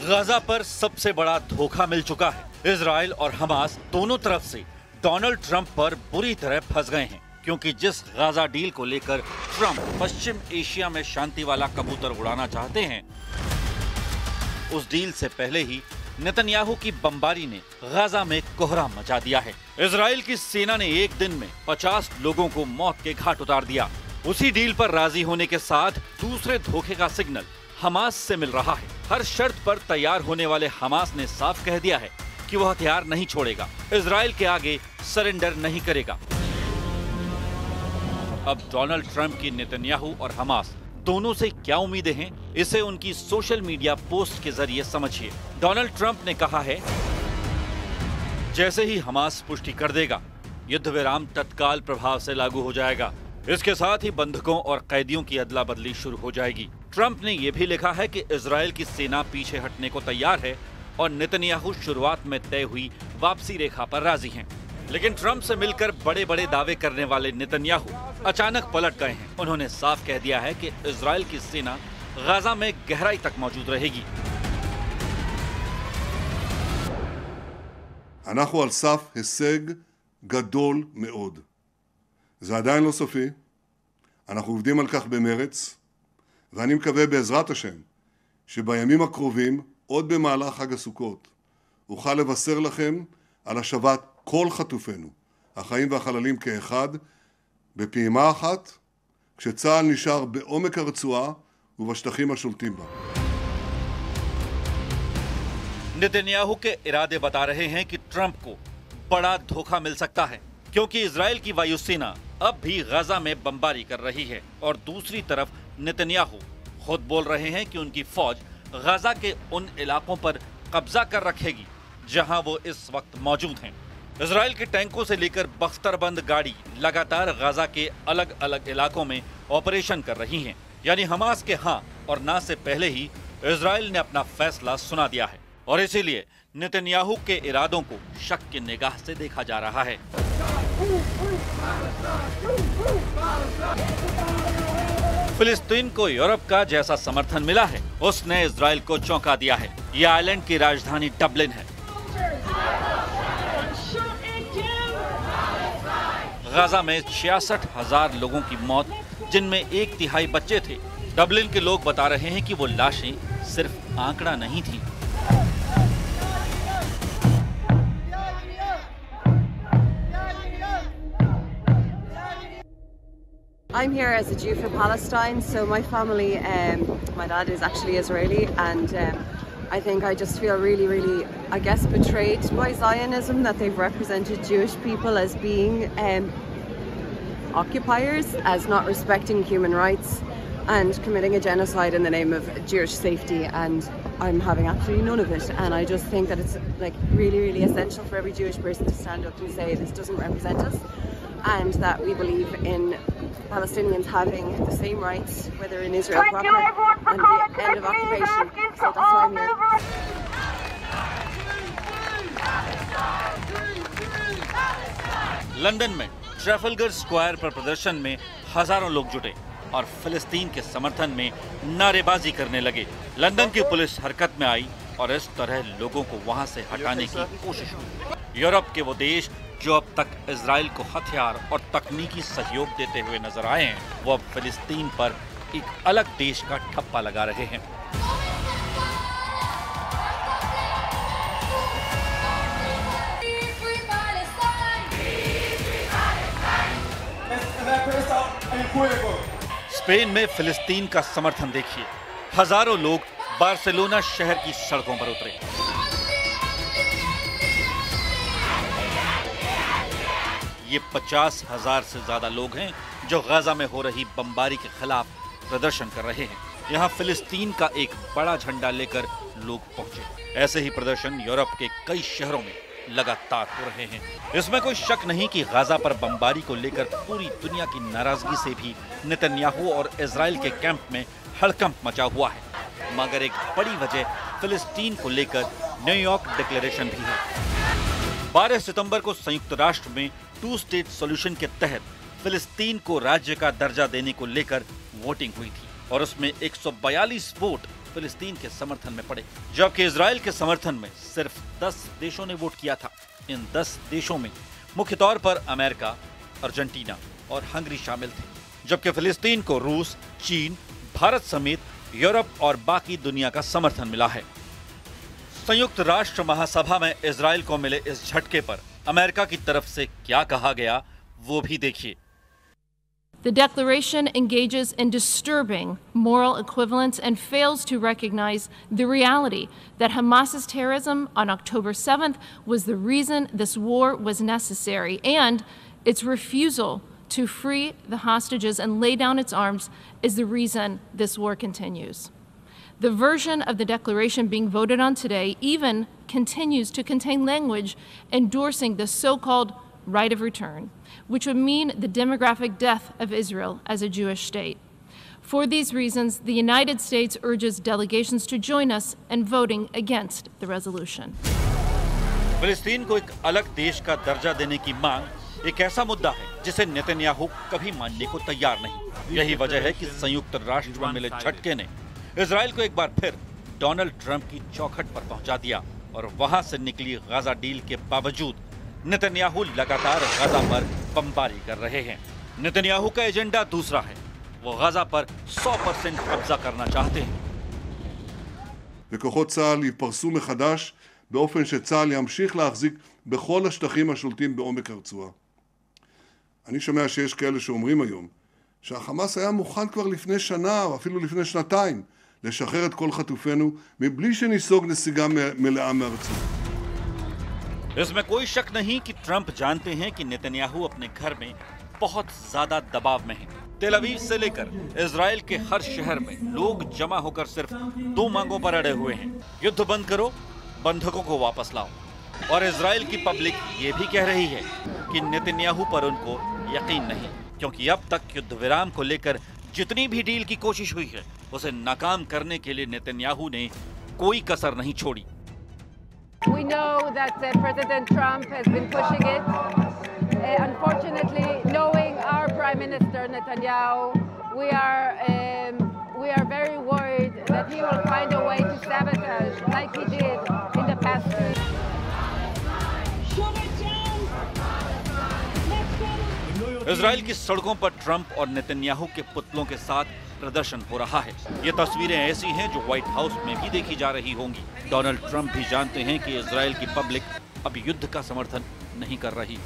Gaza पर सबसे बड़ा धोखा मिल चुका है। इजराइल और हमास दोनों तरफ से डोनाल्ड ट्रंप पर बुरी तरह फंस गए हैं, क्योंकि जिस गाजा डील को लेकर ट्रंप पश्चिम एशिया में शांति वाला कबूतर उड़ाना चाहते हैं, उस डील से पहले ही नेतन्याहू की बमबारी ने गाजा में कोहराम मचा दिया है। इजराइल की सेना ने एक दिन में 50 लोगों को मौत के घाट उतार दिया। उसी डील पर राजी होने के साथ दूसरे धोखे का सिग्नल हमास से मिल रहा है। हर शर्त पर तैयार होने वाले हमास ने साफ कह दिया है कि वह हथियार नहीं छोड़ेगा, इजराइल के आगे सरेंडर नहीं करेगा। अब डोनाल्ड ट्रंप की नेतन्याहू और हमास दोनों से क्या उम्मीदें हैं, इसे उनकी सोशल मीडिया पोस्ट के जरिए समझिए। डोनाल्ड ट्रंप ने कहा है, जैसे ही हमास पुष्टि कर देगा, युद्ध विराम तत्काल प्रभाव से लागू हो जाएगा। इसके साथ ही बंधकों और कैदियों की अदला बदली शुरू हो जाएगी। ट्रंप ने यह भी लिखा है कि इजराइल की सेना पीछे हटने को तैयार है और नेतन्याहू शुरुआत में तय हुई वापसी रेखा पर राजी हैं। लेकिन ट्रंप से मिलकर बड़े बड़े दावे करने वाले नेतन्याहू अचानक पलट गए हैं। उन्होंने साफ कह दिया है कि इजराइल की सेना गाजा में गहराई तक मौजूद रहेगी। אנחנו על סף הישג גדול מאוד. זה עדיין לא סופי. אנחנו עובדים על כך במרץ, ואני מקווה בעזרת השם שבימים הקרובים, עוד במהלך חג הסוכות, אוכל לבשר לכם על השבת כל חטופינו, החיים והחללים כאחד, בפעימה אחת, כשצה"ל נשאר בעומק הרצועה ובשטחים השולטים בה. नेतन्याहू के इरादे बता रहे हैं कि ट्रंप को बड़ा धोखा मिल सकता है, क्योंकि इजराइल की वायुसेना अब भी गाजा में बमबारी कर रही है और दूसरी तरफ नेतन्याहू खुद बोल रहे हैं कि उनकी फौज गाजा के उन इलाकों पर कब्जा कर रखेगी जहां वो इस वक्त मौजूद हैं। इजराइल के टैंकों से लेकर बख्तरबंद गाड़ी लगातार गाजा के अलग अलग इलाकों में ऑपरेशन कर रही हैं। यानी हमास के हाँ और ना से पहले ही इजराइल ने अपना फैसला सुना दिया है और इसीलिए नेतन्याहू के इरादों को शक की निगाह से देखा जा रहा है। फिलिस्तीन को यूरोप का जैसा समर्थन मिला है, उसने इजराइल को चौंका दिया है। यह आइलैंड की राजधानी डबलिन है। गाजा में 66,000 लोगों की मौत, जिनमें 1/3 बच्चे थे। डबलिन के लोग बता रहे हैं कि वो लाशें सिर्फ आंकड़ा नहीं थी। I'm here as a Jew for Palestine, so my family, my dad is actually Israeli, and I think I just feel really, I guess, betrayed by Zionism, that they've represented Jewish people as being occupiers, as not respecting human rights and committing a genocide in the name of Jewish safety, and I'm having absolutely none of it. And I just think that it's like really essential for every Jewish person to stand up and say this doesn't represent us, and that we believe in Palestinians having the same rights whether in Israel proper and the end of occupation. So that's why I'm here. London में Trafalgar square पर प्रदर्शन में हजारों लोग जुटे और फिलिस्तीन के समर्थन में नारेबाजी करने लगे। लंदन की पुलिस हरकत में आई और इस तरह लोगों को वहां से हटाने की कोशिश हुई। यूरोप के वो देश जो अब तक इजराइल को हथियार और तकनीकी सहयोग देते हुए नजर आए हैं, वो अब फिलिस्तीन पर एक अलग देश का ठप्पा लगा रहे हैं। स्पेन में फिलिस्तीन का समर्थन देखिए। हजारों लोग बार्सिलोना शहर की सड़कों पर उतरे। ये 50,000 से ज्यादा लोग हैं जो गाजा में हो रही बमबारी के खिलाफ प्रदर्शन कर रहे हैं। यहाँ फिलिस्तीन का एक बड़ा झंडा लेकर लोग पहुंचे। ऐसे ही प्रदर्शन यूरोप के कई शहरों में लगातार हो रहे हैं। इसमें कोई शक नहीं कि गाजा पर बमबारी को लेकर पूरी दुनिया की नाराजगी से भी नेतन्याहू और इजराइल के कैंप में हड़कंप मचा हुआ है। मगर एक बड़ी वजह फिलिस्तीन को लेकर न्यूयॉर्क डिक्लेरेशन भी है। 12 सितंबर को संयुक्त राष्ट्र में 2 स्टेट सॉल्यूशन के तहत फिलिस्तीन को राज्य का दर्जा देने को लेकर वोटिंग हुई थी और उसमें 142 वोट फिलिस्तीन के समर्थन में पड़े, जबकि इजराइल के समर्थन में सिर्फ 10 देशों ने वोट किया था। इन 10 देशों में मुख्य तौर पर अमेरिका, अर्जेंटीना और हंगरी शामिल थे, जबकि फिलिस्तीन को रूस, चीन, भारत समेत यूरोप और बाकी दुनिया का समर्थन मिला है। संयुक्त राष्ट्र महासभा में इजराइल को मिले इस झटके पर अमेरिका की तरफ से क्या कहा गया, वो भी देखिए। The declaration engages in disturbing moral equivalence and fails to recognize the reality that Hamas's terrorism on October 7th was the reason this war was necessary, and its refusal to free the hostages and lay down its arms is the reason this war continues. The version of the declaration being voted on today even continues to contain language endorsing the so-called right of return, which would mean the demographic death of Israel as a Jewish state. For these reasons, the United States urges delegations to join us in voting against the resolution. फिलिस्तीन को एक अलग देश का दर्जा देने की मांग एक ऐसा मुद्दा है जिसे नेतन्याहू कभी मानने को तैयार नहीं। यही वजह है कि संयुक्त राष्ट्र में मिले झटके ने इजराइल को एक बार फिर डोनाल्ड ट्रंप की चौखट पर पहुंचा दिया और वहां से निकली गाजा डील के बावजूद नेतन्याहू लगातार गाजा पर बमबारी कर रहे हैं। नेतन्याहू का एजेंडा दूसरा है, वो गाजा पर 100% कब्जा करना चाहते हैं। וכוחות צה"ל ייפרסו מחדש באופן שצה"ל ימשיך להחזיק בכל השטחים השולטים בעומק הרצועה. אני שומע שיש כאלה שאומרים היום שהחמאס היה מוכן כבר לפני שנה או אפילו לפני שנתיים לשחרר את כל חטופינו מבלי שניסוג נסיגה מלאה מהרצועה. इसमें कोई शक नहीं कि ट्रंप जानते हैं कि नेतन्याहू अपने घर में बहुत ज्यादा दबाव में हैं। तेल अवीव से लेकर इजराइल के हर शहर में लोग जमा होकर सिर्फ 2 मांगों पर अड़े हुए हैं, युद्ध बंद करो, बंधकों को वापस लाओ। और इजराइल की पब्लिक ये भी कह रही है कि नेतन्याहू पर उनको यकीन नहीं, क्योंकि अब तक युद्ध विराम को लेकर जितनी भी डील की कोशिश हुई है उसे नाकाम करने के लिए नेतन्याहू ने कोई कसर नहीं छोड़ी। We know that President Trump has been pushing it. Unfortunately, knowing our Prime Minister Netanyahu, we are very worried that he will find a way to sabotage, like he did in the past 2 years. Israel की सड़कों पर Trump और Netanyahu के पुतलों के साथ प्रदर्शन हो रहा है। ये तस्वीरें ऐसी हैं जो व्हाइट हाउस में भी देखी जा रही होंगी। डोनाल्ड ट्रंप भी जानते हैं कि इजराइल की पब्लिक अब युद्ध का समर्थन नहीं कर रही।